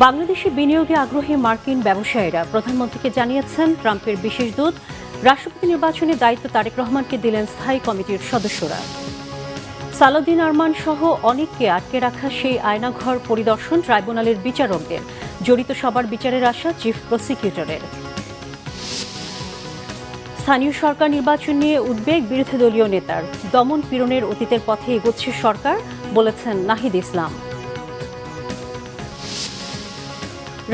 বাংলাদেশে বিনিয়োগে আগ্রহী মার্কিন ব্যবসায়ীরা প্রধানমন্ত্রীকে জানিয়েছেন ট্রাম্পের বিশেষ দূত। রাষ্ট্রপতি নির্বাচনে দায়িত্ব তারেক রহমানকে দিলেন স্থায়ী কমিটির সদস্যরা। সালাউদ্দিন আরমান সহ অনেককে আটকে রাখা সেই আয়নাঘর পরিদর্শন ট্রাইব্যুনালের বিচারকদের, জড়িত সবার বিচারের আশা চিফ প্রসিকিউটরের। স্থানীয় সরকার নির্বাচন নিয়ে উদ্বেগ বিরোধী দলীয় নেতার, দমন পীড়নের অতীতের পথে এগোচ্ছে সরকার, বলেছেন নাহিদ ইসলাম।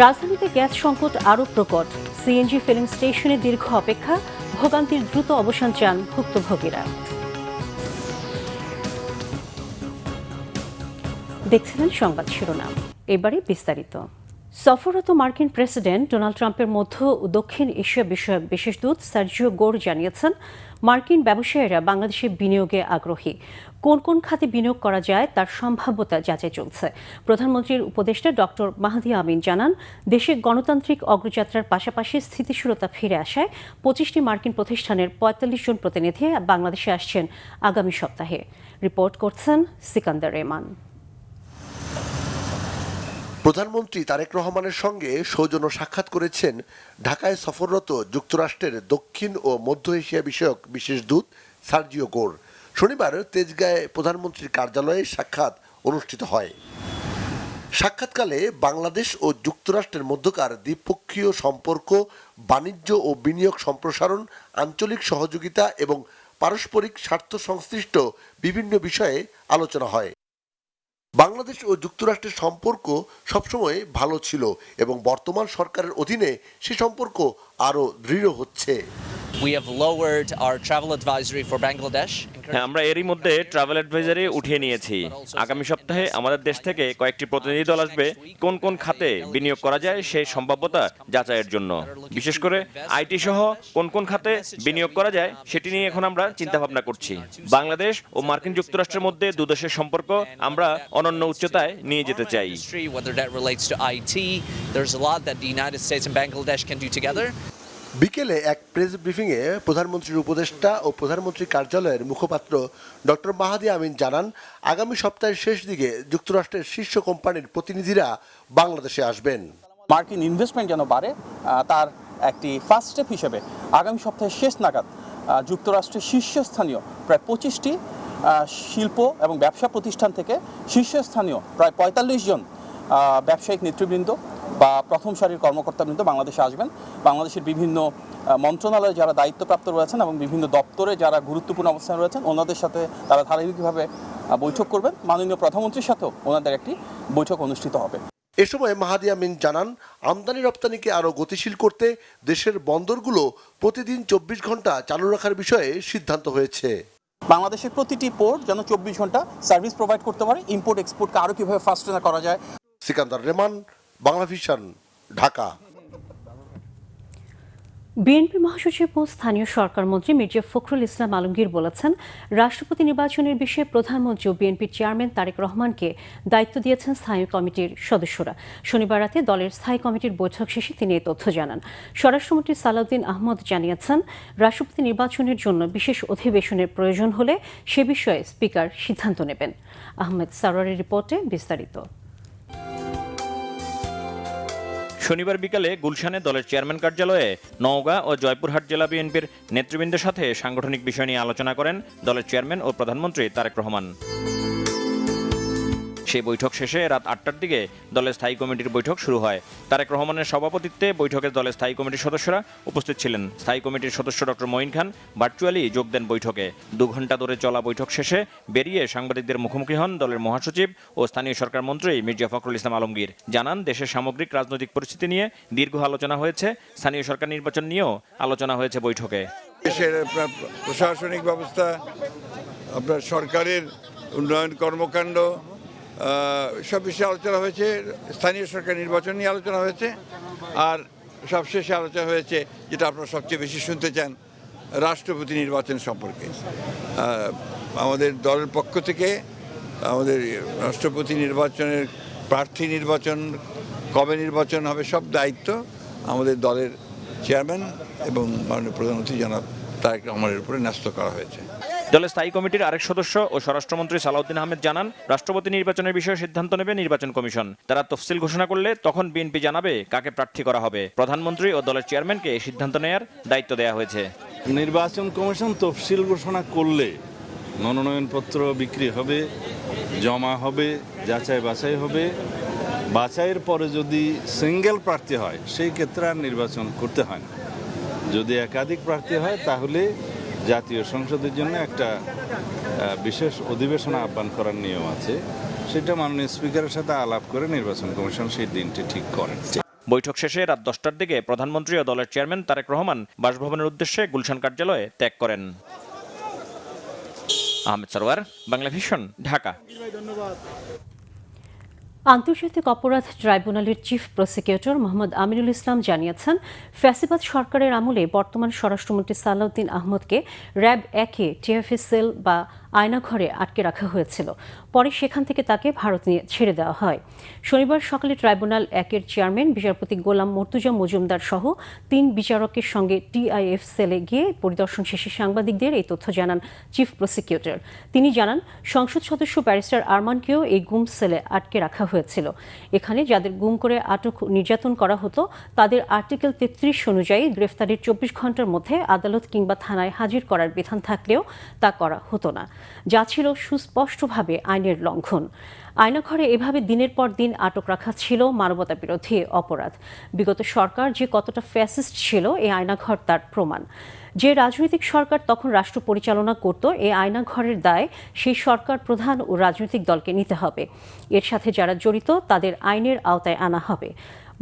রাজধানীতে গ্যাস সংকট আরও প্রকট, সিএনজি ফিলিং স্টেশনে দীর্ঘ অপেক্ষা, ভোগান্তির দ্রুত অবসান চান ভুক্তভোগীরা। দেখছিলেন সংবাদ শিরোনাম, এবারে বিস্তারিত। সফররত মার্কিন প্রেসিডেন্ট ডোনাল্ড ট্রাম্পের মধ্য ও দক্ষিণ এশিয়া বিষয়ক বিশেষ দূত সার্জিও গোর জানিয়েছেন মার্কিন ব্যবসায়ীরা বাংলাদেশে বিনিয়োগে আগ্রহী। কোন কোন খাতে বিনিয়োগ করা যায় তার সম্ভাব্যতা যাচাই চলছে। প্রধানমন্ত্রীর উপদেষ্টা ডক্টর মাহাদি আমিন জানান, দেশে গণতান্ত্রিক অগ্রযাত্রার পাশাপাশি স্থিতিশীলতা ফিরে আসায় 25টি মার্কিন প্রতিষ্ঠানের 45 জন প্রতিনিধি বাংলাদেশে আসছেন আগামী সপ্তাহে। রিপোর্ট করছেন সিকান্দার রেমান। প্রধানমন্ত্রী তারেক রহমানের সঙ্গে সৌজন্য সাক্ষাৎ করেছেন ঢাকায় সফররত যুক্তরাষ্ট্রের দক্ষিণ ও মধ্য এশিয়া বিষয়ক বিশেষ দূত সার্জিও গোর। শনিবার তেজগাঁয়ে প্রধানমন্ত্রীর কার্যালয়ে সাক্ষাৎ অনুষ্ঠিত হয়। সাক্ষাৎকালে বাংলাদেশ ও যুক্তরাষ্ট্রের মধ্যকার দ্বিপক্ষীয় সম্পর্ক, বাণিজ্য ও বিনিয়োগ সম্প্রসারণ, আঞ্চলিক সহযোগিতা এবং পারস্পরিক স্বার্থ সংশ্লিষ্ট বিভিন্ন বিষয়ে আলোচনা হয়। বাংলাদেশ ও যুক্তরাষ্ট্রের সম্পর্ক সবসময় ভালো ছিল এবং বর্তমান সরকারের অধীনে সে সম্পর্ক আরও দৃঢ় হচ্ছে। আমরা এরই মধ্যে ট্রাভেল অ্যাডভাইজারি উঠিয়ে নিয়েছি। আগামী সপ্তাহে আমাদের দেশ থেকে কয়েকটি প্রতিনিধি দল আসবে কোন কোন খাতে বিনিয়োগ করা যায় সেই সম্ভাব্যতা যাচাইয়ের জন্য। বিশেষ করে আইটি সহ কোন কোন খাতে বিনিয়োগ করা যায় সেটি নিয়ে এখন আমরা চিন্তা ভাবনা করছি। বাংলাদেশ ও মার্কিন যুক্তরাষ্ট্রের মধ্যে দুদেশের সম্পর্ক আমরা অনন্য উচ্চতায় নিয়ে যেতে চাই। বিকেলে এক প্রেস ব্রিফিংয়ে প্রধানমন্ত্রীর উপদেষ্টা ও প্রধানমন্ত্রী কার্যালয়ের মুখপাত্র ডক্টর মাহাদি আমিন জানান, আগামী সপ্তাহের শেষ দিকে যুক্তরাষ্ট্রের শীর্ষ কোম্পানির প্রতিনিধিরা বাংলাদেশে আসবেন। মার্কিন ইনভেস্টমেন্ট যেন বাড়ে তার একটি ফার্স্ট স্টেপ হিসেবে আগামী সপ্তাহের শেষ নাগাদ যুক্তরাষ্ট্রের শীর্ষস্থানীয় প্রায় 25টি শিল্প এবং ব্যবসা প্রতিষ্ঠান থেকে শীর্ষস্থানীয় প্রায় 45 জন ব্যবসায়িক নেতৃবৃন্দ বা প্রথম সারির কর্মকর্তাবৃন্দ বাংলাদেশে আসবেন। বাংলাদেশের বিভিন্ন মন্ত্রণালয়ে যারা দায়িত্বপ্রাপ্ত রয়েছেন এবং বিভিন্ন দপ্তরে যারা গুরুত্বপূর্ণ অবস্থানে রয়েছেন ওনাদের সাথে তারা ধারাবাহিকভাবে বৈঠক করবেন। মাননীয় প্রধানমন্ত্রীর সাথেও ওনাদের একটি বৈঠক অনুষ্ঠিত হবে। এ সময় মাহাদি আমিন জানান, আমদানি রপ্তানিকে আরও গতিশীল করতে দেশের বন্দরগুলো প্রতিদিন 24 ঘন্টা চালু রাখার বিষয়ে সিদ্ধান্ত হয়েছে। বাংলাদেশের প্রতিটি পোর্ট যেন 24 ঘন্টা সার্ভিস প্রোভাইড করতে পারে, ইম্পোর্ট এক্সপোর্টকে আরও কীভাবে ফাস্টেনার করা যায়। সিকান্দার রেমান, বাংলা ভিশন, ঢাকা। বিএনপি মহাসচিব ও স্থানীয় সরকার মন্ত্রী মির্জা ফখরুল ইসলাম আলমগীর বলেছেন, রাষ্ট্রপতি নির্বাচনের বিষয়ে প্রধানমন্ত্রী ও বিএনপির চেয়ারম্যান তারেক রহমানকে দায়িত্ব দিয়েছেন স্থায়ী কমিটির সদস্যরা। শনিবার রাতে দলের স্থায়ী কমিটির বৈঠক শেষে তিনি এই তথ্য জানান। স্বরাষ্ট্রমন্ত্রী সালাউদ্দিন আহমদ জানিয়েছেন, রাষ্ট্রপতি নির্বাচনের জন্য বিশেষ অধিবেশনের প্রয়োজন হলে সে বিষয়ে স্পিকার সিদ্ধান্ত নেবেন। আহমেদ সারোয়ারের রিপোর্টে বিস্তারিত। শনিবার বিকালে গুলশানে দলের চেয়ারম্যান কার্যালয়ে নওগাঁ ও জয়পুরহাট জেলা বিএনপির নেতৃবৃন্দের সাথে সাংগঠনিক বিষয় নিয়ে আলোচনা করেন দলের চেয়ারম্যান ও প্রধানমন্ত্রী তারেক রহমান। সেই বৈঠক শেষে রাত 8টার দিকে দলের স্থায়ী কমিটির বৈঠক শুরু হয়। তারেক রহমানের সভাপতিত্বে বৈঠকে দলের স্থায়ী কমিটির সদস্যরা উপস্থিত ছিলেন। স্থায়ী কমিটির সদস্য ডক্টর মঈন খান ভার্চুয়ালি যোগ দেন বৈঠকে। 2 ঘণ্টা ধরে চলা বৈঠক শেষে বেরিয়ে সাংবাদিকদের মুখোমুখি হন দলের মহাসচিব ও স্থানীয় সরকার মন্ত্রী মির্জা ফখরুল ইসলাম আলমগীর। জানান, দেশের সামগ্রিক রাজনৈতিক পরিস্থিতি নিয়ে দীর্ঘ আলোচনা হয়েছে, স্থানীয় সরকার নির্বাচন নিয়েও আলোচনা হয়েছে বৈঠকে। দেশের প্রশাসনিক ব্যবস্থা, আপনার সরকারের উন্নয়ন কর্মকাণ্ড সব বিষয়ে আলোচনা হয়েছে। স্থানীয় সরকার নির্বাচন নিয়ে আলোচনা হয়েছে। আর সবশেষে আলোচনা হয়েছে যেটা আপনারা সবচেয়ে বেশি শুনতে চান, রাষ্ট্রপতি নির্বাচন সম্পর্কে। আমাদের দলের পক্ষ থেকে আমাদের রাষ্ট্রপতি নির্বাচনের প্রার্থী নির্বাচন, কবে নির্বাচন হবে সব দায়িত্ব আমাদের দলের চেয়ারম্যান এবং মাননীয় প্রধানমন্ত্রী জনাব তারেক রহমানের উপরে ন্যস্ত করা হয়েছে। দলের স্থায়ী কমিটির আরেক সদস্য ও স্বরাষ্ট্রমন্ত্রী সালাউদ্দিন আহমেদ জানান, রাষ্ট্রপতি নির্বাচনের বিষয়ে সিদ্ধান্ত নেবে নির্বাচন কমিশন। তারা তফসিল ঘোষণা করলে তখন বিএনপি জানাবে কাকে প্রার্থী করা হবে। প্রধানমন্ত্রী ও দলের চেয়ারম্যানকে সিদ্ধান্ত নেয়ার দায়িত্ব দেওয়া হয়েছে। নির্বাচন কমিশন তফসিল ঘোষণা করলে মনোনয়নপত্র বিক্রি হবে, জমা হবে, যাচাই বাছাই হবে। বাছাইয়ের পরে যদি সিঙ্গেল প্রার্থী হয় সেই ক্ষেত্রে আর নির্বাচন করতে হয় না। যদি একাধিক প্রার্থী হয় তাহলে জাতীয় সংসদের জন্য একটা বিশেষ অধিবেশন আহ্বান করার নিয়ম আছে। সেটা মাননীয় স্পিকারের সাথে আলাপ করে নির্বাচন কমিশন সেই দিনটি ঠিক করেন। বৈঠক শেষে রাত 10টার দিকে প্রধানমন্ত্রী ও দলের চেয়ারম্যান তারেক রহমান বাসভবনের উদ্দেশ্যে গুলশান কার্যালয়ে ত্যাগ করেন। আহমেদ সরওয়ার, বাংলা ভিশন, ঢাকা। আন্তর্জাতিক অপরাধ ট্রাইব্যুনালের চিফ প্রসিকিউটর মোহাম্মদ আমিনুল ইসলাম জানিয়েছেন, ফ্যাসিবাদ সরকারের আমলে বর্তমান স্বরাষ্ট্রমন্ত্রী সালাউদ্দিন আহমদকে র্যাব 1-এ টিএফএ সেল বা আয়নাঘরে আটকে রাখা হয়েছিল। পরে সেখান থেকে তাকে ভারত নিয়ে ছেড়ে দেওয়া হয়। শনিবার সকালে ট্রাইব্যুনাল 1-এর চেয়ারম্যান বিচারপতি গোলাম মর্তুজা মজুমদার সহ 3 বিচারকের সঙ্গে টিআইএফ সেলে গিয়ে পরিদর্শন শেষে সাংবাদিকদের এই তথ্য জানান চিফ প্রসিকিউটর। তিনি জানান, সংসদ সদস্য ব্যারিস্টার আরমানকেও এই গুম সেলে আটকে রাখা হয়েছিল। এখানে যাদের গুম করে আটক নির্যাতন করা হতো তাদের আর্টিকেল 33 অনুযায়ী গ্রেফতারের 24 ঘন্টার মধ্যে আদালত কিংবা থানায় হাজির করার বিধান থাকলেও তা করা হতো না, যা ছিল সুস্পষ্টভাবে আইনের লঙ্ঘন। আয়নাঘরে এভাবে দিনের পর দিন আটক রাখা ছিল মানবতা বিরোধী অপরাধ। বিগত সরকার যে কতটা ফ্যাসিস্ট ছিল এই আয়নাঘর তার প্রমাণ। যে রাজনৈতিক সরকার তখন রাষ্ট্র পরিচালনা করত, এই আয়নাঘরের দায় সেই সরকার প্রধান ও রাজনৈতিক দলকে নিতে হবে। এর সাথে যারা জড়িত তাদের আইনের আওতায় আনা হবে।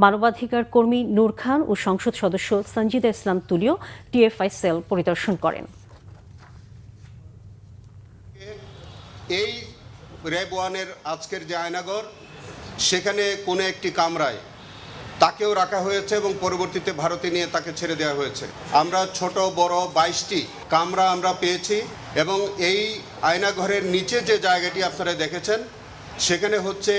মানবাধিকার কর্মী নূর খান ও সংসদ সদস্য সঞ্জিদা ইসলাম তুলিও টিএফআই সেল পরিদর্শন করেন। এই র্যাব 1-এর আজকের যে আয়নাঘর, সেখানে কোনো একটি কামরায় তাকেও রাখা হয়েছে এবং পরবর্তীতে ভারতে নিয়ে তাকে ছেড়ে দেওয়া হয়েছে। আমরা ছোট বড় 22টি কামরা আমরা পেয়েছি এবং এই আয়নাঘরের নিচে যে জায়গাটি আপনারা দেখেছেন সেখানে হচ্ছে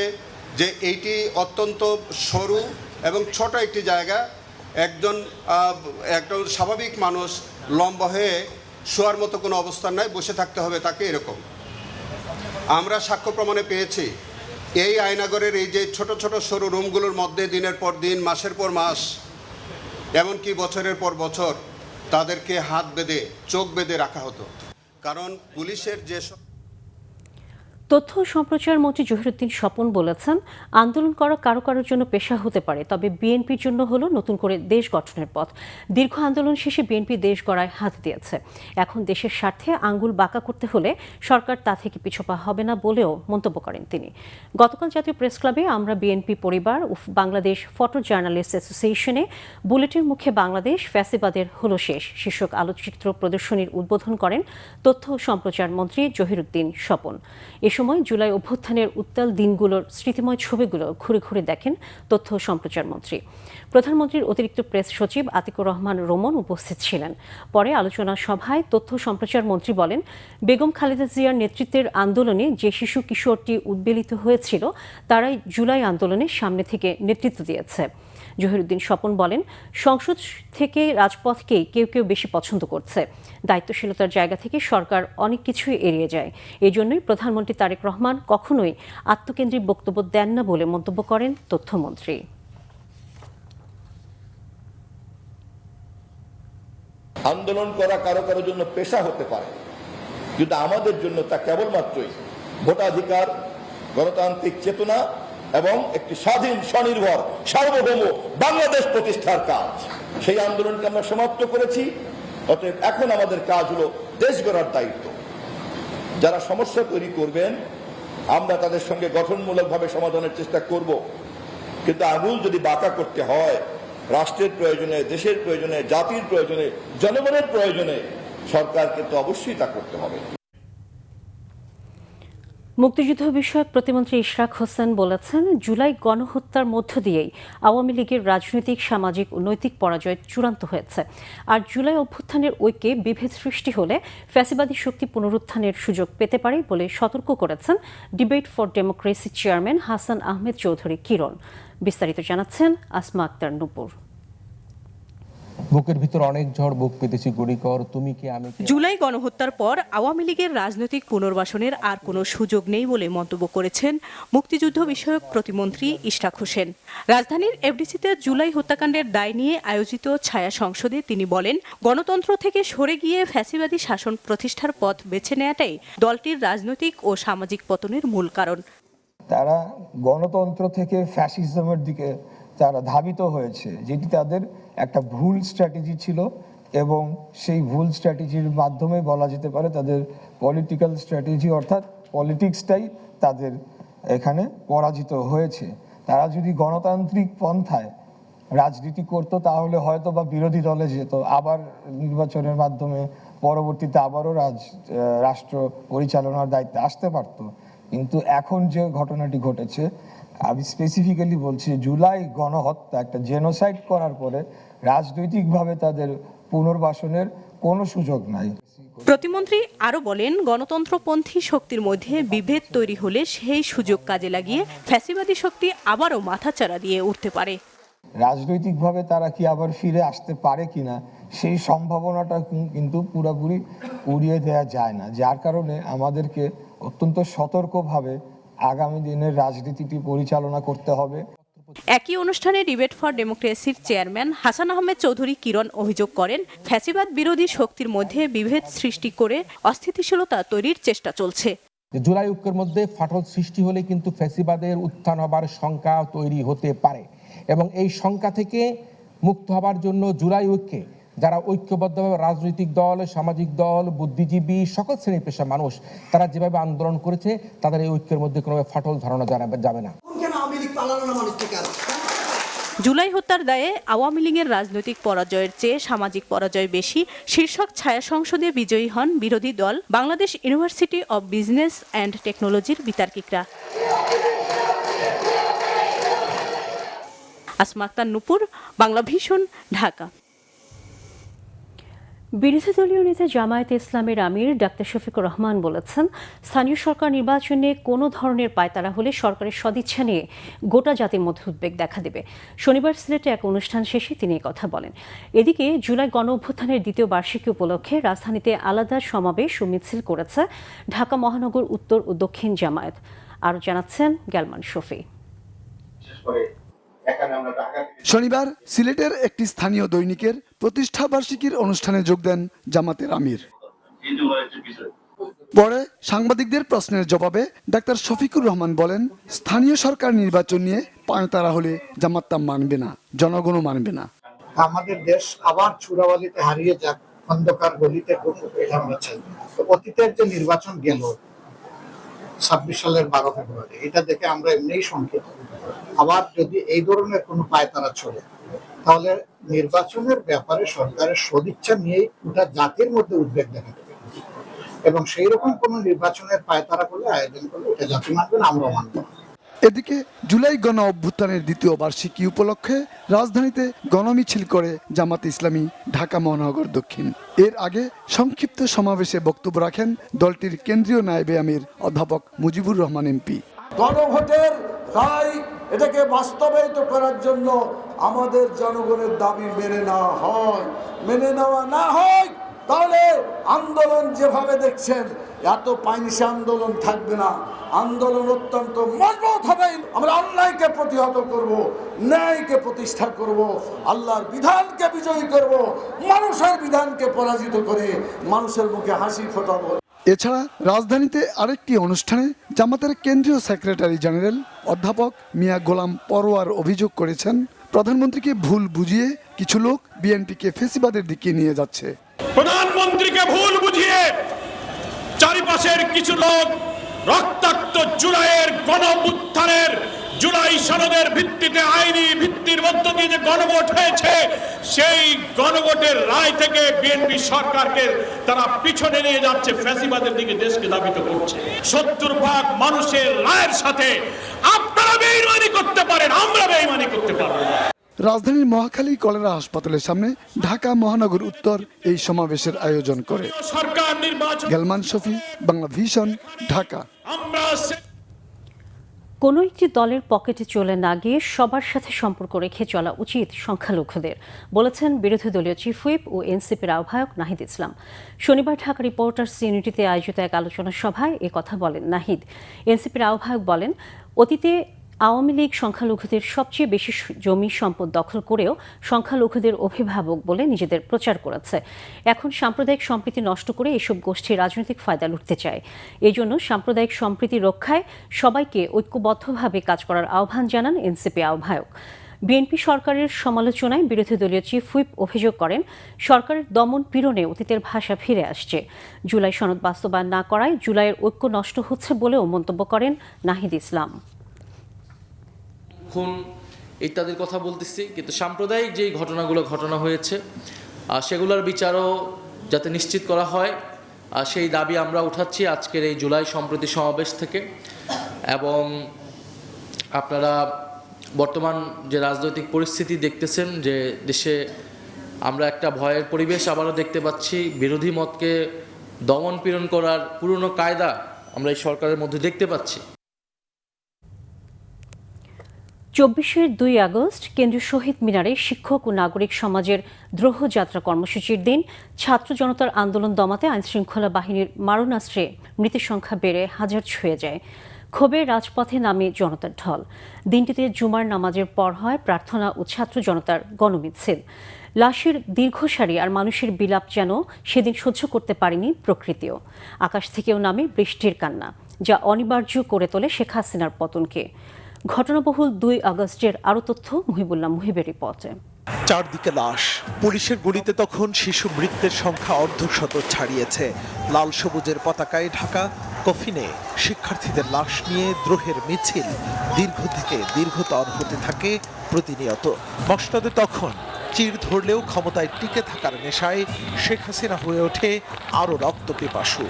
যে এইটি অত্যন্ত সরু এবং ছোট একটি জায়গা। একজন স্বাভাবিক মানুষ লম্বা হয়ে শোয়ার মতো কোনো অবস্থান নাই, বসে থাকতে হবে তাকে, এরকম। আমরা সাক্ষ্য প্রমাণে পেয়েছি এই আয়নাঘরের এই যে ছোট ছোট সরু রুমগুলোর মধ্যে দিনের পর দিন, মাসের পর মাস, এমনকি বছরের পর বছর তাদেরকে হাত বেঁধে, চোখ বেঁধে রাখা হতো। কারণ পুলিশের যে তথ্য ও সম্প্রচার মন্ত্রী জহিরুদ্দিন স্বপন বলেছেন, আন্দোলন করা কারো কারোর জন্য পেশা হতে পারে, তবে বিএনপির জন্য হলো নতুন করে দেশ গঠনের পথ। দীর্ঘ আন্দোলন শেষে বিএনপি দেশ গড়ায় হাত দিয়েছে। এখন দেশের স্বার্থে আঙ্গুল বাঁকা করতে হলে সরকার তা থেকে পিছপা হবে না বলেও মন্তব্য করেন তিনি। গতকাল জাতীয় প্রেস ক্লাবে আমরা বিএনপি পরিবার ও বাংলাদেশ ফটো জার্নালিস্ট অ্যাসোসিয়েশনে বুলেটের মুখে বাংলাদেশ ফ্যাসিবাদের হলো শেষ শীর্ষক আলোকচিত্র প্রদর্শনীর উদ্বোধন করেন তথ্য ও সম্প্রচার মন্ত্রী জহিরুদ্দিন স্বপন। এ সময় জুলাই অভ্যুত্থানের উত্তাল দিনগুলোর স্মৃতিময় ছবিগুলো ঘুরে ঘুরে দেখেন তথ্য ও সম্প্রচার মন্ত্রী। প্রধানমন্ত্রীর অতিরিক্ত প্রেস সচিব আতিকুর রহমান রোমন উপস্থিত ছিলেন। পরে আলোচনা সভায় তথ্য সম্প্রচার মন্ত্রী বলেন, বেগম খালেদা জিয়ার নেতৃত্বের আন্দোলনে যে শিশু কিশোরটি উদ্বেলিত হয়েছিল তারাই জুলাই আন্দোলনের সামনে থেকে নেতৃত্ব দিয়েছে। জহিরুদ্দিন স্বপন বলেন, সংসদ থেকে রাজপথকেই কেউ কেউ বেশি পছন্দ করছে। দায়িত্বশীলতার জায়গা থেকে সরকার অনেক কিছুই এড়িয়ে যায়। এই জন্যই প্রধানমন্ত্রী তারেক রহমান কখনোই আত্মকেন্দ্রিক বক্তব্য দেন না বলে মন্তব্য করেন তথ্যমন্ত্রী। আন্দোলন করা কারো কারোর জন্য পেশা হতে পারে, কিন্তু আমাদের জন্য তা কেবলমাত্রই ভোটাধিকার, গণতান্ত্রিক চেতনা এবং একটি স্বাধীন, স্বনির্ভর, সার্বভৌম বাংলাদেশ প্রতিষ্ঠার কাজ। সেই আন্দোলনকে আমরা সমাপ্ত করেছি। অতএব এখন আমাদের কাজ হলো দেশ গড়ার দায়িত্ব। যারা সমস্যা তৈরি করবেন আমরা তাদের সঙ্গে গঠনমূলকভাবে সমাধানের চেষ্টা করব, কিন্তু আঙুল যদি বাঁকা করতে হয় রাষ্ট্রের প্রয়োজনে, দেশের প্রয়োজনে, জাতির প্রয়োজনে, জনগণের প্রয়োজনে, সরকারকে তো অবশ্যই তা করতে হবে। মুক্তিযুদ্ধ বিষয়ক প্রতিমন্ত্রী ইশরাক হোসেন বলেছেন, জুলাই গণহত্যার মধ্য দিয়েই আওয়ামী লীগের রাজনৈতিক, সামাজিক ও নৈতিক পরাজয় চূড়ান্ত হয়েছে। আর জুলাই অভ্যুত্থানের ঐক্যে বিভেদ সৃষ্টি হলে ফ্যাসিবাদী শক্তি পুনরুত্থানের সুযোগ পেতে পারে বলে সতর্ক করেছেন debate for democracy chairman Hasan Ahmed Chowdhury Kiron. বিস্তারিত জানাচ্ছেন আসমা আক্তার নূপুর। বুকের ভিতর অনেক ঝড়, বুক পেতেছি গুড়ি কর, তুমি কি আমি কি। জুলাই গণহত্যার পর আওয়ামী লীগের রাজনৈতিক পুনর্বাসনের আর কোনো সুযোগ নেই বলে মন্তব্য করেছেন মুক্তিযুদ্ধ বিষয়ক প্রতিমন্ত্রী ইশরাক হোসেন। রাজধানীর এফডিসিতে জুলাই হত্যাকাণ্ডের দায় নিয়ে আয়োজিত ছায়া সংসদে তিনি বলেন, গণতন্ত্র থেকে সরে গিয়ে ফ্যাসিবাদী শাসন প্রতিষ্ঠার পথ বেছে নেওয়াটাই দলটির রাজনৈতিক ও সামাজিক পতনের মূল কারণ। তারা গণতন্ত্র থেকে ফ্যাসিজমের দিকে তারা ধাবিত হয়েছে, যেটি তাদের একটা ভুল স্ট্র্যাটেজি ছিল এবং সেই ভুল স্ট্র্যাটেজির মাধ্যমে বলা যেতে পারে তাদের পলিটিক্যাল স্ট্র্যাটেজি অর্থাৎ পলিটিক্সটাই তাদের এখানে পরাজিত হয়েছে। তারা যদি গণতান্ত্রিক পন্থায় রাজনীতি করতো তাহলে হয়তো বা বিরোধী দলে যেত, আবার নির্বাচনের মাধ্যমে পরবর্তীতে আবারও রাষ্ট্র পরিচালনার দায়িত্বে আসতে পারত। কিন্তু এখন যে ঘটনাটি ঘটেছে, আমি স্পেসিফিক্যালি বলছি, জুলাই গণহত্যা একটা জেনোসাইড করার পরে রাজনৈতিকভাবে তাদের পুনর্বাসনের কোনো সুযোগ নাই। প্রতিমন্ত্রী আরো বলেন, গণতন্ত্রপন্থী শক্তির মধ্যে বিভেদ তৈরি হলে সেই সুযোগ কাজে লাগিয়ে ফ্যাসিবাদী শক্তি আবারও মাথাচাড়া দিয়ে উঠতে পারে। রাজনৈতিকভাবে তারা কি আবার ফিরে আসতে পারে কিনা সেই সম্ভাবনাটা কিন্তু পুরোপুরি উড়িয়ে দেওয়া যায় না, যার কারণে আমাদেরকে অত্যন্ত সতর্কভাবে আগামী দিনের রাজনীতিটি পরিচালনা করতে হবে। একই অনুষ্ঠানে ডিবেট ফর ডেমোক্রেসির চেয়ারম্যান হাসান আহমেদ চৌধুরী কিরণ অভিযোগ করেন, ফ্যাসিবাদ বিরোধী শক্তির মধ্যে বিভেদ সৃষ্টি করে অস্থিতিশীলতা তৈরির চেষ্টা চলছে। জুলাই ঐক্যের মধ্যে ফাটল সৃষ্টি হলে কিন্তু ফ্যাসিবাদের উত্থান হবার শঙ্কা তৈরি হতে পারে এবং এই শঙ্কা থেকে মুক্ত হবার জন্য জুলাই ঐক্যে যারা ঐক্যবদ্ধভাবে রাজনৈতিক দল, সামাজিক দল, বুদ্ধিজীবী, সকল শ্রেণী পেশার মানুষ তারা যেভাবে আন্দোলন করেছে, তাদের এই ঐক্যের মধ্যে কোনো ফাটল ধারণা যাবে না। জুলাই হত্যার দায়ে আওয়ামী লীগের রাজনৈতিক পরাজয়ের চেয়ে সামাজিক পরাজয় বেশি শীর্ষক ছায়া সংসদে বিজয়ী হন বিরোধী দল Bangladesh university of business and টেকনোলজির বিতার্কিকরা। আসমা আক্তার নূপুর, বাংলা ভিশন, ঢাকা। বিরোধী দলীয় নেতা জামায়াতে ইসলামের আমির ডাক্তার শফিকুর রহমান বলেছেন, স্থানীয় সরকার নির্বাচনে কোনো ধরনের পায়তারা হলে সরকারের সদিচ্ছা নিয়ে গোটা জাতির মধ্যে উদ্বেগ দেখা দেবে। শনিবার সিলেটে এক অনুষ্ঠান শেষে তিনি এই কথা বলেন। এদিকে জুলাই গণ অভ্যুত্থানের দ্বিতীয় বার্ষিকী উপলক্ষে রাজধানীতে আলাদা সমাবেশ ও মিছিল করেছে ঢাকা মহানগর উত্তর ও দক্ষিণ জামায়াত। আরও জানাচ্ছেন গ্যালমান শফি। শনিবার সিলেটের একটি স্থানীয় দৈনিকের প্রতিষ্ঠা বার্ষিকীর অনুষ্ঠানে যোগ দেন জামাতের আমির। পরে সাংবাদিকদের প্রশ্নের জবাবে ডাক্তার শফিকুর রহমান বলেন, স্থানীয় সরকার নির্বাচন নিয়ে পায়তারা হলে জামাত তা মানবে না, জনগণও মানবে না। আমাদের দেশ আবার চূড়াবালিতে হারিয়ে যাক, অন্ধকার গলিতে আমরা চাই। অতীতের যে নির্বাচন গেল 26 সালের 12 ফেব্রুয়ারি, এটা দেখে আমরা এমনিই শঙ্কিত। আবার যদি এই ধরনের কোনো পায়তারা চলে, তাহলে নির্বাচনের ব্যাপারে সরকারের সদিচ্ছা নিয়েই গোটা জাতির মধ্যে উদ্বেগ দেখা দেবে এবং সেই রকম কোনো নির্বাচনের পায়তারা করলে, আয়োজন করলে এটা জাতি মানবে না, আমরাও মানব না। এদিকে জুলাই গণ অভ্যুত্থানের দ্বিতীয় বার্ষিকী উপলক্ষে রাজধানীতে গণমিছিল করে জামাত ইসলামী ঢাকা মহানগর দক্ষিণ। এর আগে সংক্ষিপ্ত সমাবেশে বক্তব্য রাখেন দলটির কেন্দ্রীয় নায়েবে আমির অধ্যাপক মুজিবুর রহমান এমপি। গণভোটের রায় এটাকে বাস্তবায়িত করার জন্য আমাদের জনগণের দাবি মেনে নেওয়া না হয় তাহলে আন্দোলন যেভাবে দেখছেন এত পাইনিশা আন্দোলন থাকবে না। আন্দোলন অত্যন্ত মজবুত হবে। আমরা অন্যায়কে প্রতিহত করব, ন্যায়কে প্রতিষ্ঠা করব, আল্লাহর বিধানকে বিজয়ী করব, মানুষের বিধানকে পরাজিত করে মানুষের মুখে হাসি ফোটাবো। এছাড়া রাজধানীতে আরেকটি অনুষ্ঠানে জামাতের কেন্দ্রীয় সেক্রেটারি জেনারেল অধ্যাপক মিয়া গোলাম পরোয়ার অভিযোগ করেছেন, প্রধানমন্ত্রীকে ভুল বুঝিয়ে কিছু লোক বিএনপিকে ফ্যাসিবাদের দিকে নিয়ে যাচ্ছে। প্রধানমন্ত্রীকে ভুল বুঝিয়ে চারিপাশের কিছু লোক রক্তাক্ত জুলাইয়ের গণঅভ্যুত্থানের জুলাই সনদের ভিত্তিতে আইনি ভিত্তির মধ্য দিয়ে যে গণভোট হয়েছে, সেই গণভোটের রায় থেকে বিএনপি সরকারকে তারা পিছনে নিয়ে যাচ্ছে, ফ্যাসিবাদের দিকে দেশকে ধাবিত করছে। 70% মানুষের রায়ের সাথে আপনারা বেঈমানি করতে পারেন, আমরা বেঈমানি করতে পারবো না। রাজধানীর মহাখালী কলেরা হাসপাতালের সামনে ঢাকা মহানগর উত্তর এই সমাবেশের আয়োজন করে। সরকার নির্বাচন। গ্যালমান শফি, বাংলা ভিশন, ঢাকা। কোনো একটি দলের পকেটে চলে না গিয়ে সবার সাথে সম্পর্ক রেখে চলা উচিত সংখ্যালঘুদের, বলেছেন বিরোধী দলীয় চিফ হুইপ ও এনসিপির আহ্বায়ক নাহিদ ইসলাম। শনিবার ঢাকা রিপোর্টার্স ইউনিটিতে আয়োজিত এক আলোচনা সভায় কথা বলেন নাহিদ। এনসিপির আহ্বায়ক বলেন, অতীতে আওয়ামী লীগ সংখ্যালঘুদের সবচেয়ে বেশি জমি সম্পদ দখল করেও সংখ্যালঘুদের অভিভাবক বলে নিজেদের প্রচার করেছে। এখন সাম্প্রদায়িক সম্প্রীতি নষ্ট করে এসব গোষ্ঠী রাজনৈতিক ফায়দা লুটতে চায়। এই জন্য সাম্প্রদায়িক সম্প্রীতি রক্ষায় সবাইকে ঐক্যবদ্ধভাবে কাজ করার আহ্বান জানান এনসিপি আহ্বায়ক। বিএনপি সরকারের সমালোচনায় বিরোধী দলীয় চিফ হুইপ অভিযোগ করেন, সরকারের দমন পীড়নে অতীতের ভাষা ফিরে আসছে। জুলাই সনদ বাস্তবায়ন না করায় জুলাইয়ের ঐক্য নষ্ট হচ্ছে বলেও মন্তব্য করেন নাহিদ ইসলাম। খুন ইত্যাদির কথা বলতেছি, কিন্তু সাম্প্রদায়িক যেই ঘটনাগুলো ঘটনা হয়েছে সেগুলোর বিচারও যাতে নিশ্চিত করা হয় সেই দাবি আমরা উঠাচ্ছি আজকের এই জুলাই সম্প্রীতি সমাবেশ থেকে। এবং আপনারা বর্তমান যে রাজনৈতিক পরিস্থিতি দেখতেছেন, যে দেশে আমরা একটা ভয়ের পরিবেশ আবারও দেখতে পাচ্ছি। বিরোধী মতকে দমন পীড়ন করার পুরনো কায়দা আমরা এই সরকারের মধ্যে দেখতে পাচ্ছি। ২৪ আগস্ট কেন্দ্রীয় শহীদ মিনারে শিক্ষক ও নাগরিক সমাজের দ্রোহযাত্রা কর্মসূচির দিন ছাত্র জনতার আন্দোলন দমাতে আইনশৃঙ্খলা বাহিনীর মারণাস্ত্রে মৃতের সংখ্যা বেড়ে 1000 ছুঁয়ে যায়। ক্ষোভে রাজপথে নামে জনতার ঢল। দিনটিতে জুমার নামাজের পর হয় প্রার্থনা ও ছাত্র জনতার গণমিছিল। লাশের দীর্ঘ সারি আর মানুষের বিলাপ যেন সেদিন সহ্য করতে পারেনি প্রকৃতিও। আকাশ থেকেও নামে বৃষ্টির কান্না, যা অনিবার্য করে তোলে শেখ হাসিনার পতনকে। ঘটনাবহুল 2 আগস্টের আরও তথ্য মুহিবুল্লাহ মুহিবের রিপোর্টে। চারদিকে লাশ, পুলিশের গুলিতে তখন শিশু মৃত্যুর সংখ্যা অর্ধশত ছাড়িয়েছে। লাল সবুজের পতাকায় ঢাকা কফিনে শিক্ষার্থীদের লাশ নিয়ে দ্রোহের মিছিল দীর্ঘ থেকে দীর্ঘতর হতে থাকে প্রতিনিয়ত। মসনদে তখন চির ধরলেও ক্ষমতায় টিকে থাকার নেশায় শেখ হাসিনা হয়ে ওঠে আরও রক্তপিপাসু।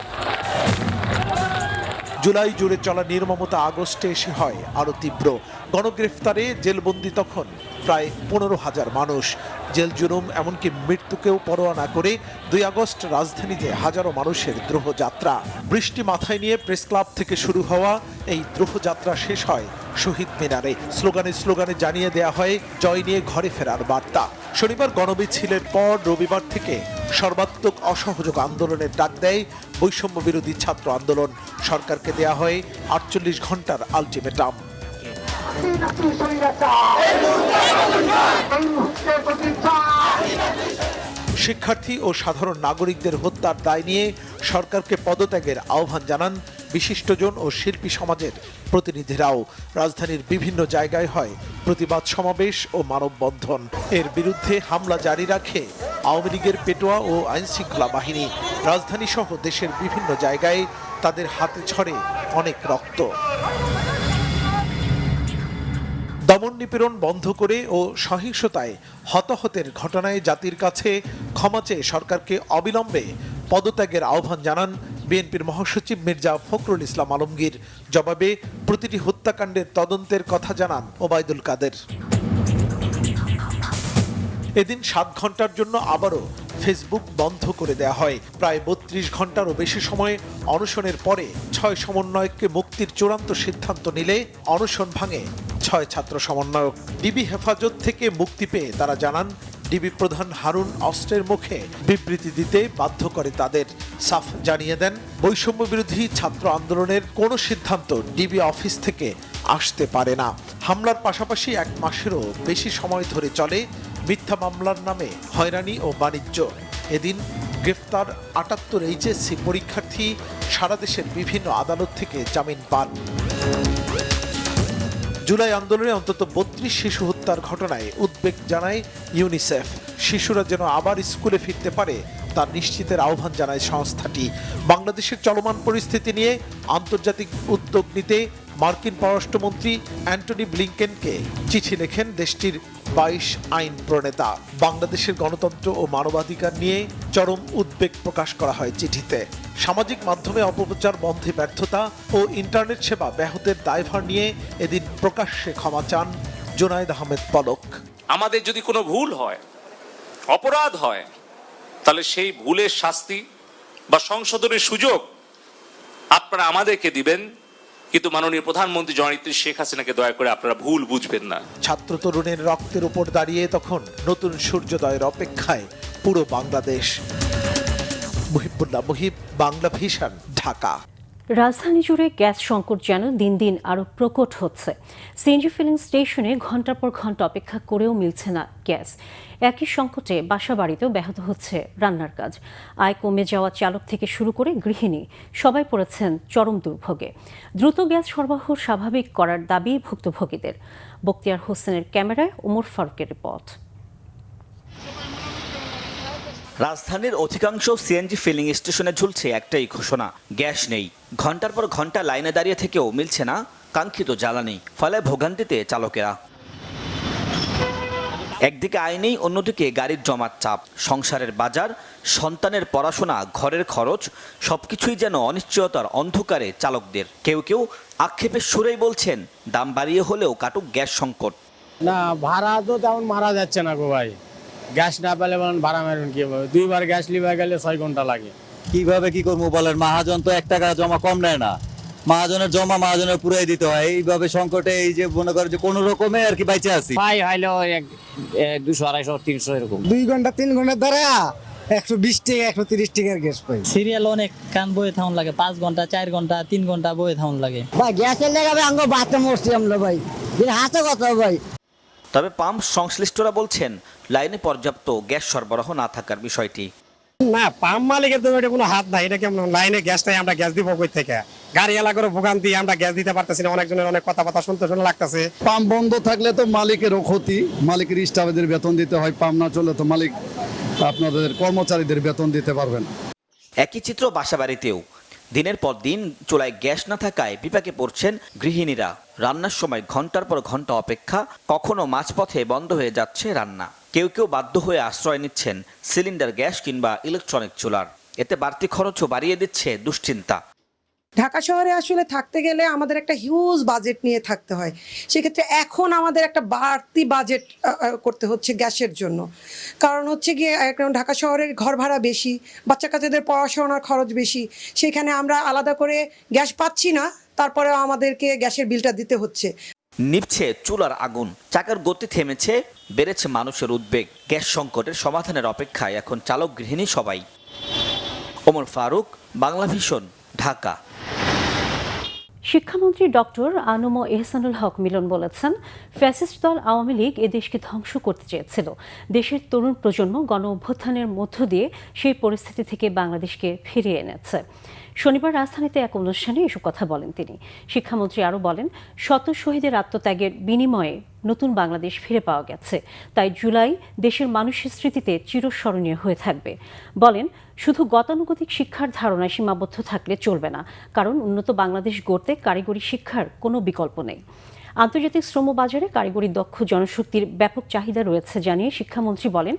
জুলাই জুড়ে চলা নির্মমতা আগস্টে এসে হয় আরও তীব্র। গণগ্রেফতারে জেলবন্দি তখন প্রায় 15,000 মানুষ। জেল জুলুম এমনকি মৃত্যুকেও পরোয়া না করে 2 আগস্ট রাজধানীতে হাজারো মানুষের দ্রোহযাত্রা। বৃষ্টি মাথায় নিয়ে প্রেস ক্লাব থেকে শুরু হওয়া এই দ্রোহযাত্রা শেষ হয় শহীদ মিনারে। স্লোগানে জানিয়ে দেয়া হয় জয় নিয়ে ঘরে ফেরার বার্তা। শনিবার গণমিছিলের পর রবিবার থেকে সর্বাত্মক অসহযোগ আন্দোলনের ডাক দেয় বৈষম্য বিরোধী ছাত্র আন্দোলন। সরকারকে দেয়া হয় 48 ঘন্টার আলটিমেটাম। শিক্ষার্থী ও সাধারণ নাগরিকদের হত্যার দায় নিয়ে সরকারকে পদত্যাগের আহ্বান জানান বিশিষ্টজন ও শিল্পী সমাজের প্রতিনিধিরাও। রাজধানীর বিভিন্ন জায়গায় হয় প্রতিবাদ সমাবেশ ও মানববন্ধন। এর বিরুদ্ধে হামলা জারি রাখে আওয়ামী লীগের পেটোয়া ও আইনশৃঙ্খলা বাহিনী। রাজধানী সহ দেশের বিভিন্ন জায়গায় তাদের হাতে ছড়ে অনেক রক্ত। দমন নিপীড়ন বন্ধ করে ও সহিংসতায় হতাহতের ঘটনায় জাতির কাছে ক্ষমা চেয়ে সরকারকে অবিলম্বে পদত্যাগের আহ্বান জানান বিএনপির মহাসচিব মির্জা ফখরুল ইসলাম আলমগীর। জবাবে প্রতিটি হত্যাকাণ্ডের তদন্তের কথা জানান ওবায়দুল কাদের। এদিন 7 ঘন্টার জন্য আবারও ফেসবুক বন্ধ করে দেয়া হয়। প্রায় 32 ঘন্টারও বেশি সময় অনশনের পরে 6 সমন্বয়ককে মুক্তির চূড়ান্ত সিদ্ধান্ত নিলে অনশন ভাঙে 6 ছাত্র সমন্বয়ক। ডিবি হেফাজত থেকে মুক্তি পেয়ে তারা জানান ডিবি প্রধান হারুন অস্ত্রের মুখে বিবৃতি দিতে বাধ্য করে তাদের। সাফ জানিয়ে দেন বৈষম্য বিরোধী ছাত্র আন্দোলনের কোনো সিদ্ধান্ত ডিবি অফিস থেকে আসতে পারে না। হামলার পাশাপাশি 1 মাসেরও বেশি সময় ধরে চলে মিথ্যা মামলার নামে হয়রানি ও বাণিজ্য। এদিন গ্রেফতার 78 এইচএসসি পরীক্ষার্থী সারা দেশের বিভিন্ন আদালত থেকে জামিন পান। জুলাই আন্দোলনে অন্তত 32 শিশু হত্যার ঘটনায় উদ্বেগ জানায় ইউনিসেফ। শিশুরা যেন আবার স্কুলে ফিরতে পারে তা নিশ্চিতের আহ্বান জানায় সংস্থাটি। বাংলাদেশের চলমান পরিস্থিতি নিয়ে আন্তর্জাতিক উদ্যোগ নিতে মার্কিন পররাষ্ট্রমন্ত্রী অ্যান্টনি ব্লিংকেনকে চিঠি লেখেন দেশটির 22 আইন প্রণেতা। বাংলাদেশের গণতন্ত্র ও মানবাধিকার নিয়ে চরম উদ্বেগ প্রকাশ করা হয় চিঠিতে। সামাজিক মাধ্যমে অপপ্রচার বন্ধে ব্যর্থতা ও ইন্টারনেট সেবা ব্যাহতের দায়ভার নিয়ে এদিন প্রকাশ্যে ক্ষমা চান জুনায়েদ আহমেদ পলক। আমাদের যদি কোনো ভুল হয়, অপরাধ হয়, তাহলে সেই ভুলের শাস্তি বা সংশোধনের সুযোগ আপনারা আমাদেরকে দিবেন, কিন্তু মাননীয় প্রধানমন্ত্রী জননেত্রী শেখ হাসিনাকে দয়া করে আপনারা ভুল বুঝবেন না। ছাত্র তরুণের রক্তের উপর দাঁড়িয়ে তখন নতুন সূর্যোদয়ের অপেক্ষায় পুরো বাংলাদেশ। মুহিবুল্লাহ মুহিব, বাংলা ভিশন, ঢাকা। রাজধানী জুড়ে গ্যাস সংকট যেন দিন দিন আরও প্রকট হচ্ছে। সিএনজি ফিলিং স্টেশনে ঘন্টার পর ঘন্টা অপেক্ষা করেও মিলছে না গ্যাস। একই সংকটে বাসা বাড়িতেও ব্যাহত হচ্ছে রান্নার কাজ। আয় কমে যাওয়া চালক থেকে শুরু করে গৃহিণী সবাই পড়েছেন চরম দুর্ভোগে। দ্রুত গ্যাস সরবরাহ স্বাভাবিক করার দাবি ভুক্তভোগীদের। বখতিয়ার হোসেনের ক্যামেরায় ওমর ফারুকের রিপোর্ট। রাজধানীর অধিকাংশ সিএনজি ফিলিং স্টেশনে ঝুলছে একটাই ঘোষণা, গ্যাস নেই। ঘন্টার পর ঘন্টা লাইনে দাঁড়িয়ে থেকেও মিলছে না কাঙ্ক্ষিত জ্বালানি, ফলে ভোগান্তিতে চালকেরা। একদিকে আয় নেই, অন্যদিকে গাড়ির জমার চাপ, সংসারের বাজার, সন্তানের পড়াশোনা, ঘরের খরচ সবকিছুই যেন অনিশ্চয়তার অন্ধকারে চালকদের। কেউ কেউ আক্ষেপের সুরেই বলছেন, দাম বাড়িয়ে হলেও কাটুক গ্যাস সংকট। না, ভাড়া তো তেমন মারা যাচ্ছে না গো ভাই। গ্যাস না পেলে বলেন ভাড়া মারবেন কিভাবে? 2 বার গ্যাস লিবা গেলে 6 ঘন্টা লাগে। কিভাবে কি করবো বলেন? মহাজন তো 1 টাকা জমা কম নেয় না, মহাজনের জমা মহাজনের পুরাই দিতে হয়। এইভাবে সংকটে এই যে মনে করে যে কোনো রকমে আর কি বাইচে আছি। ভাই হইলো 200, 250, 300 এরকম। 2 ঘন্টা 3 ঘন্টা ধরে 120 টাকা 130 টাকার গ্যাস পাই। সিরিয়াল অনেক কান বয়ে থাউন লাগে, 5 ঘন্টা 4 ঘন্টা 3 ঘন্টা বয়ে থাউন লাগে। ভাই গ্যাসের লাগাবে আঙ্গ বাতে মরছি আমরা ভাই। হাতে কথা ভাই। তবে পাম্প সংশ্লিষ্টরা বলছেন লাইনে পর্যাপ্ত গ্যাস সরবরাহ না থাকার বিষয়টি। না, পাম্প মালিকের তো এটা কোনো হাত নাই। এটা কেমন লাইনে গ্যাস নাই, আমরা গ্যাস দিব কই থেকে? গাড়ি এলাকার ভোগান্তি, আমরা গ্যাস দিতে পারতেছি না। অনেকজনের অনেক কথাবার্তা শুনতে লাগতেছে। পাম্প বন্ধ থাকলে তো মালিকেরও ক্ষতি, মালিকের স্টাফেদের বেতন দিতে হয়। পাম্প না চললে তো মালিক আপনাদের কর্মচারীদের বেতন দিতে পারবেন। একই চিত্র বাসাবাড়িতেও। দিনের পর দিন চুলায় গ্যাস না থাকায় বিপাকে পড়ছেন গৃহিণীরা। রান্নার সময় ঘন্টার পর ঘন্টা অপেক্ষা, কখনো মাঝপথে বন্ধ হয়ে যাচ্ছে রান্না। কেউ কেউ বাধ্য হয়ে আশ্রয় নিচ্ছেন সিলিন্ডার গ্যাস কিংবা ইলেকট্রনিক চুলার। এতে বাড়তি খরচও বাড়িয়ে দিচ্ছে দুশ্চিন্তা। ঢাকা শহরে আসলে থাকতে গেলে আমাদের একটা হিউজ বাজেট নিয়ে থাকতে হয়। সেক্ষেত্রে এখন আমাদের একটা বাড়তি বাজেট করতে হচ্ছে গ্যাসের জন্য। কারণ হচ্ছে গিয়ে ঢাকা শহরের ঘর ভাড়া বেশি, বাচ্চা কাচ্চাদের পড়াশোনার খরচ বেশি। সেখানে আমরা আলাদা করে গ্যাস পাচ্ছি না, তারপরেও আমাদেরকে গ্যাসের বিলটা দিতে হচ্ছে। নিভছে চুলার আগুন, চাকার গতি থেমেছে, বেড়েছে মানুষের উদ্বেগ। গ্যাস সংকটের সমাধানের অপেক্ষায় এখন চালক গৃহিণী সবাই। ওমর ফারুক, বাংলা ভিশন, ঢাকা। শিক্ষামন্ত্রী ডক্টর আনম এহসানুল হক মিলন বলেছেন, ফ্যাসিস্ট দল আওয়ামী লীগ এদেশকে ধ্বংস করতে চেয়েছিল। দেশের তরুণ প্রজন্ম গণ অভ্যুত্থানের মধ্য দিয়ে সেই পরিস্থিতি থেকে বাংলাদেশকে ফিরিয়ে এনেছে। শনিবার রাজধানীতে এক অনুষ্ঠানে এসব কথা বলেন তিনি। শিক্ষামন্ত্রী আরও বলেন, শত শহীদের আত্মত্যাগের বিনিময়ে নতুন বাংলাদেশ ফিরে পাওয়া গেছে। তাই জুলাই দেশের মানুষের স্মৃতিতে চিরস্মরণীয় হয়ে থাকবে। বলেন, শুধু গতানুগতিক শিক্ষার ধারণায় সীমাবদ্ধ থাকলে চলবে না, কারণ উন্নত বাংলাদেশ গড়তে কারিগরি শিক্ষার কোনো বিকল্প নেই। আন্তর্জাতিক শ্রমবাজারে কারিগরি দক্ষ জনশক্তির ব্যাপক চাহিদা রয়েছে জানিয়ে শিক্ষামন্ত্রী বলেন,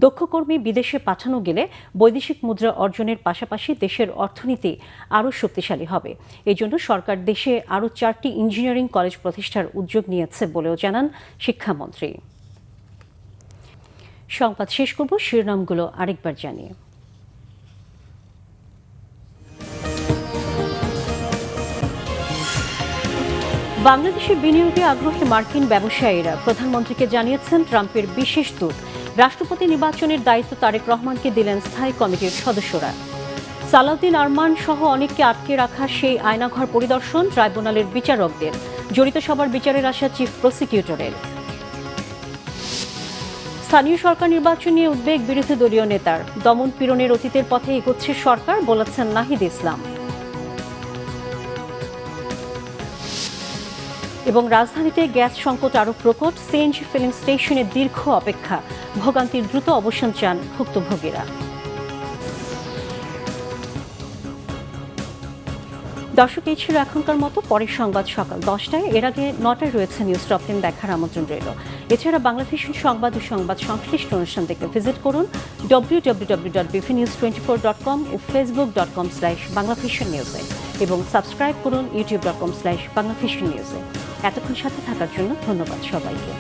দক্ষ কর্মী বিদেশে পাঠানো গেলে বৈদেশিক মুদ্রা অর্জনের পাশাপাশি দেশের অর্থনীতি আরও শক্তিশালী হবে। এই জন্য সরকার দেশে আরও 4টি ইঞ্জিনিয়ারিং কলেজ প্রতিষ্ঠার উদ্যোগ নিয়েছে বলেও জানান শিক্ষামন্ত্রী। সংবাদ শেষ করব শিরোনামগুলো আরেকবার জানিয়ে। বাংলাদেশে বিনিয়োগে আগ্রহী মার্কিন ব্যবসায়ীরা প্রধানমন্ত্রীকে জানিয়েছেন ট্রাম্পের বিশেষ দূত। রাষ্ট্রপতি নির্বাচনের দায়িত্ব তারেক রহমানকে দিলেন স্থায়ী কমিটির সদস্যরা। সালাউদ্দিন আরমান সহ অনেককে আটকে রাখা সেই আয়নাঘর পরিদর্শন ট্রাইব্যুনালের বিচারকদের। জড়িত সবার বিচারের আশা চিফ প্রসিকিউটরের। স্থানীয় সরকার নির্বাচন নিয়ে উদ্বেগ বিরোধী দলীয় নেতার। দমন পীড়নের অতীতের পথে এগোচ্ছে সরকার, বলেছেন নাহিদ ইসলাম। এবং রাজধানীতে গ্যাস সংকট আরও প্রকট, সিএনজি ফিলিং স্টেশনে দীর্ঘ অপেক্ষা, ভোগান্তির দ্রুত অবসান চান ভুক্তভোগীরা। দর্শক, এই ছিল এখনকার মতো। পরের সংবাদ সকাল 10টায়, এর আগে 9টায় রয়েছে নিউজ টপ 10 দেখার আমন্ত্রণ রইল। এছাড়া বাংলা ভিশন সংবাদ ও সংবাদ সংশ্লিষ্ট অনুষ্ঠান দেখতে ভিজিট করুন www.bfnews24.com ও facebook.com/banglavisionnews এবং সাবস্ক্রাইব করুন youtube.com/banglavisionnews। এতক্ষণ সাথে থাকার জন্য ধন্যবাদ সবাইকে।